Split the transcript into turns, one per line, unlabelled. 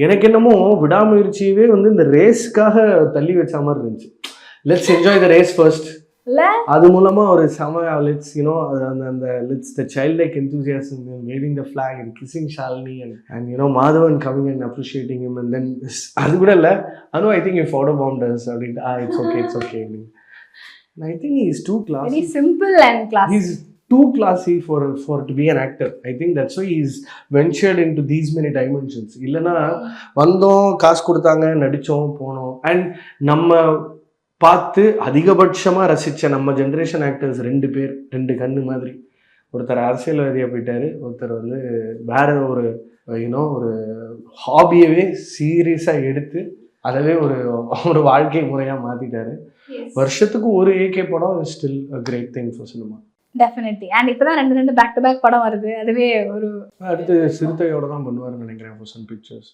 எனக்கு என்னமோ விடாமுயற்சியவே வந்து இந்த ரேஸ்க்காக தள்ளி வச்ச மாதிரி இருந்துச்சு. Let's enjoy the race first. அது மூலமா ஒரு செம லெட்ஸ் யூனோ அந்த let's the child like enthusiasm waving the flag and kissing Shalini and you know Madhavan coming and appreciating him and then அது கூட இல்லை அனு I think you follow ponders அப்படின்ட்டு இட்ஸ் ஓகே அப்படின்னு. I think he is too classy.
Simple and classy.
He's too classy for to be an actor. I think that's why he's ventured into these many dimensions. இல்லைன்னா வந்தோம் காசு கொடுத்தாங்க நடித்தோம் போனோம் and நம்ம பார்த்து அதிகபட்சமாக ரசித்த நம்ம ஜென்ரேஷன் ஆக்டர்ஸ் 2 பேர் 2 கண்ணு மாதிரி. ஒருத்தர் அரசியல்வாதியாக போயிட்டார், ஒருத்தர் வந்து வேற ஒரு யூனோ ஒரு ஹாபியவே சீரியஸாக எடுத்து அதவே ஒரு வாழ்க்கை முறையாக மாற்றிட்டாரு. வருஷத்துக்கு ஒரு ஏகே படம் still a great thing for cinema.
Definitely. And இப்போதான் 2 பேக் டு பேக் படம் வருது. அதுவே ஒரு
அடுத்து சிறுத்தையோட தான் பண்ணுவாருன்னு நினைக்கிறேன் ஃபார் சன் பிக்சர்ஸ்.